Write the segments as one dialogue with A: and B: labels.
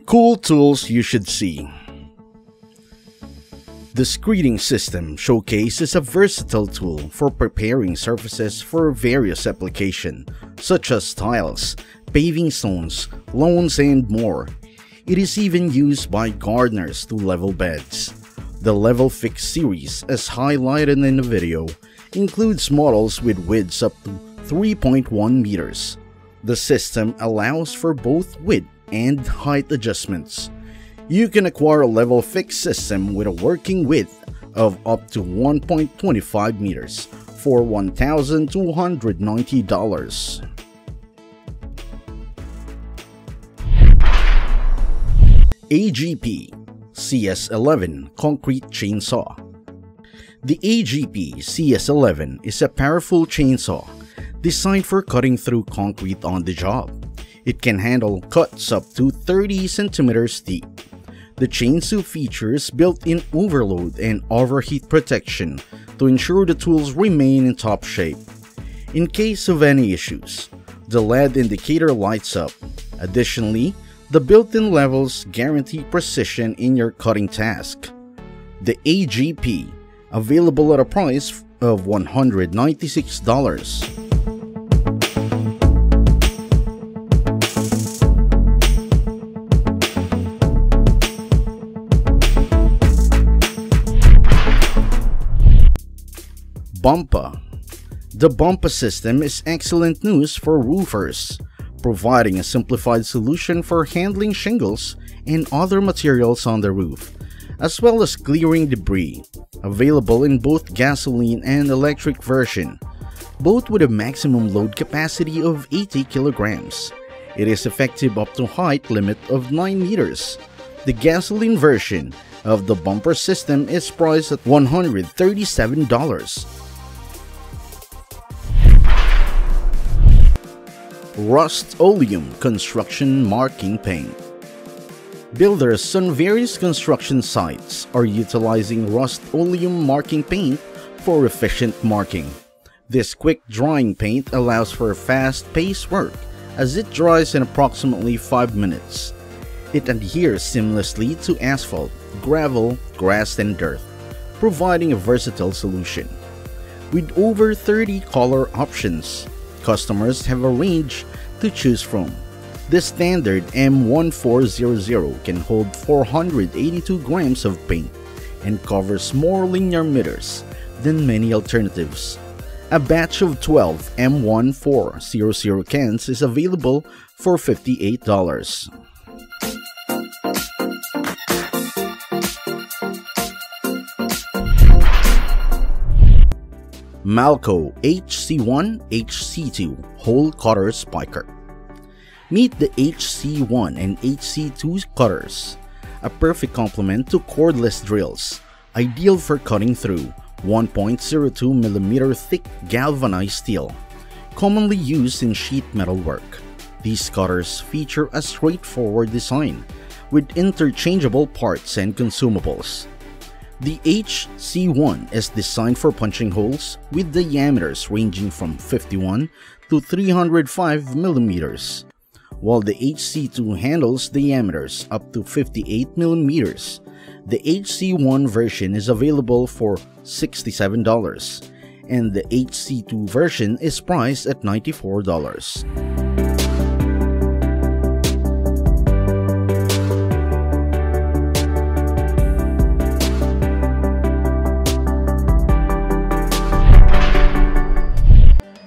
A: Cool tools you should see. The Screeding system showcases a versatile tool for preparing surfaces for various applications, such as tiles, paving stones, lawns, and more. It is even used by gardeners to level beds. The LEVELFIX series, as highlighted in the video, includes models with widths up to 3.1 meters. The system allows for both width and height adjustments. You can acquire a LEVELFIX system with a working width of up to 1.25 meters for $1,290. AGP CS11 Concrete Chainsaw. The AGP CS11 is a powerful chainsaw designed for cutting through concrete on the job. It can handle cuts up to 30 centimeters deep. The chainsaw features built-in overload and overheat protection to ensure the tools remain in top shape. In case of any issues, the LED indicator lights up. Additionally, the built-in levels guarantee precision in your cutting task. The AGP, available at a price of $196. Bumpa. The Bumpa system is excellent news for roofers, providing a simplified solution for handling shingles and other materials on the roof, as well as clearing debris. Available in both gasoline and electric version, both with a maximum load capacity of 80 kilograms. It is effective up to height limit of 9 meters. The gasoline version of the Bumpa system is priced at $137. Rust-Oleum Construction Marking Paint. Builders on various construction sites are utilizing Rust-Oleum marking paint for efficient marking. This quick drying paint allows for fast-paced work as it dries in approximately 5 minutes. It adheres seamlessly to asphalt, gravel, grass, and dirt, providing a versatile solution. With over 30 color options, customers have a range to choose from. The standard M1400 can hold 482 grams of paint and covers more linear meters than many alternatives. A batch of 12 M1400 cans is available for $58. MALCO HC1 HC2 Hole Cutter Spiker. Meet the HC1 and HC2 cutters, a perfect complement to cordless drills, ideal for cutting through 1.02mm thick galvanized steel, commonly used in sheet metal work. These cutters feature a straightforward design with interchangeable parts and consumables. The HC1 is designed for punching holes with diameters ranging from 51 to 305 millimeters, while the HC2 handles diameters up to 58 millimeters. The HC1 version is available for $67, and the HC2 version is priced at $94.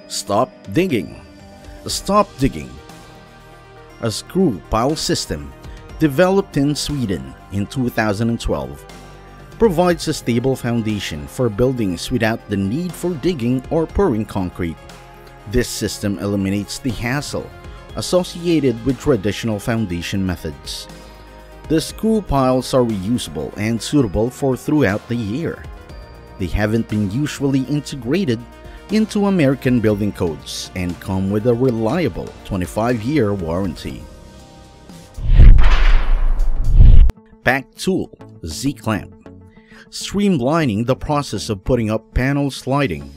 A: StopDigging. StopDigging, a screw pile system developed in Sweden in 2012, provides a stable foundation for buildings without the need for digging or pouring concrete. This system eliminates the hassle associated with traditional foundation methods. The screw piles are reusable and suitable for throughout the year. They haven't been usually integrated into American building codes and come with a reliable 25-year warranty. PacTool Z-Clamp. Streamlining the process of putting up panel sliding.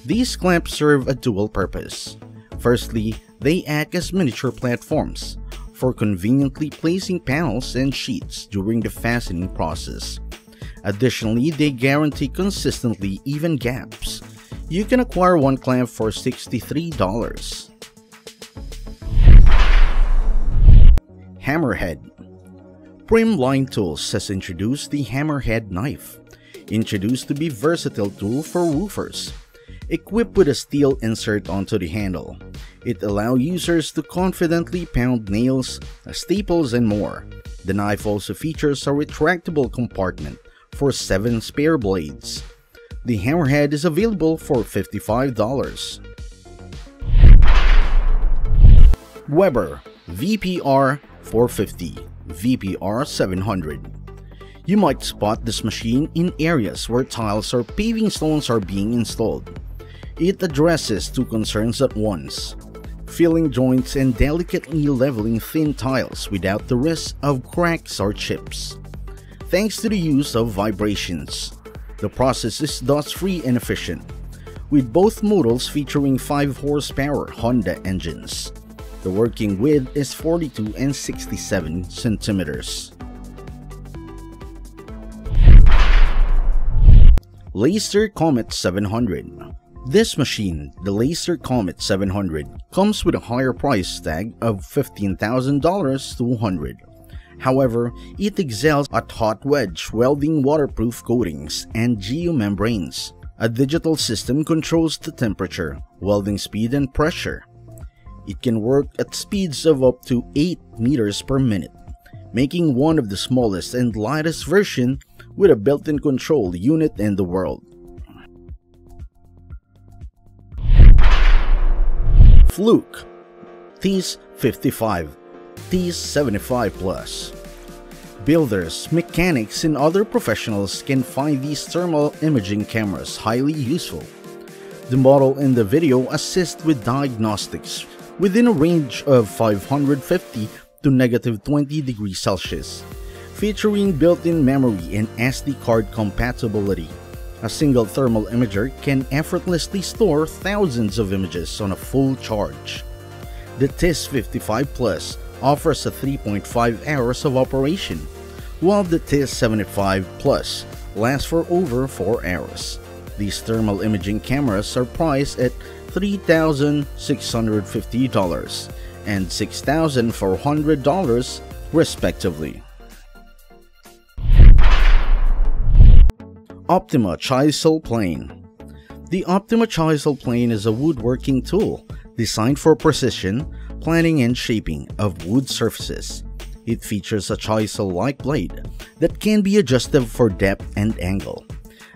A: These clamps serve a dual purpose. Firstly, they act as miniature platforms for conveniently placing panels and sheets during the fastening process. Additionally, they guarantee consistently even gaps. You can acquire one clamp for $63. Hammrhead. Prim Line Tools has introduced the Hammrhead knife, introduced to be a versatile tool for roofers. Equipped with a steel insert onto the handle, it allows users to confidently pound nails, staples, and more. The knife also features a retractable compartment for 7 spare blades. The Hammrhead is available for $55. Weber VPR 450, VPR 700. You might spot this machine in areas where tiles or paving stones are being installed. It addresses two concerns at once: filling joints and delicately leveling thin tiles without the risk of cracks or chips. Thanks to the use of vibrations, the process is dust-free and efficient, with both models featuring 5 horsepower Honda engines. The working width is 42 and 67 centimeters. Leister COMET 700. This machine, the Leister COMET 700, comes with a higher price tag of $15,000 to $100. However, it excels at hot wedge welding, waterproof coatings, and geomembranes. A digital system controls the temperature, welding speed, and pressure. It can work at speeds of up to 8 meters per minute, making one of the smallest and lightest version with a built-in control unit in the world. Fluke TIS55, TIS75 Plus. Builders, mechanics, and other professionals can find these thermal imaging cameras highly useful. The model in the video assists with diagnostics within a range of 550 to -20 degrees Celsius, featuring built-in memory and SD card compatibility. A single thermal imager can effortlessly store thousands of images on a full charge. The TIS55 Plus offers a 3.5 hours of operation, while the TIS75 Plus lasts for over 4 hours. These thermal imaging cameras are priced at $3,650 and $6,400 respectively. OPTIMA CHISEL Plane. The OPTIMA CHISEL Plane is a woodworking tool designed for precision, planing, and shaping of wood surfaces. It features a chisel-like blade that can be adjusted for depth and angle,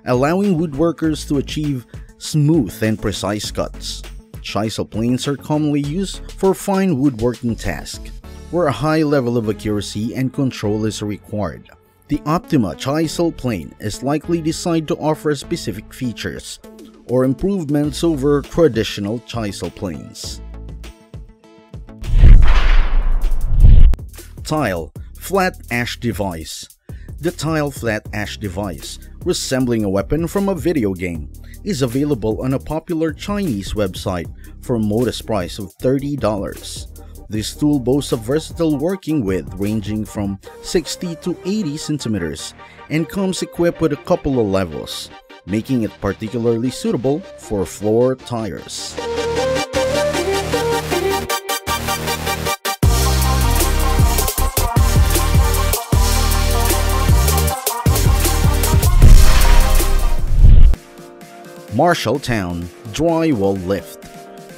A: allowing woodworkers to achieve smooth and precise cuts. Chisel planes are commonly used for fine woodworking tasks, where a high level of accuracy and control is required. The OPTIMA CHISEL plane is likely designed to offer specific features or improvements over traditional chisel planes. Tile Flat Ash Device. The Tile Flat Ash Device, resembling a weapon from a video game, is available on a popular Chinese website for a modest price of $30. This tool boasts a versatile working width ranging from 60 to 80 centimeters and comes equipped with a couple of levels, making it particularly suitable for floor tires. Marshalltown Drywall Lift.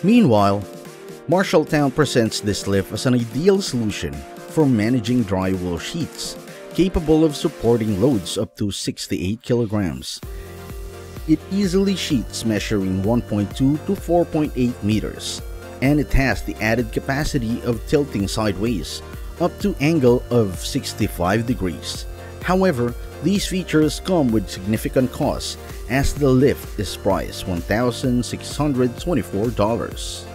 A: Meanwhile, Marshalltown presents this lift as an ideal solution for managing drywall sheets, capable of supporting loads up to 68 kilograms. It easily sheets measuring 1.2 to 4.8 meters, and it has the added capacity of tilting sideways up to angle of 65 degrees. However, these features come with significant costs, as the lift is priced $1,624.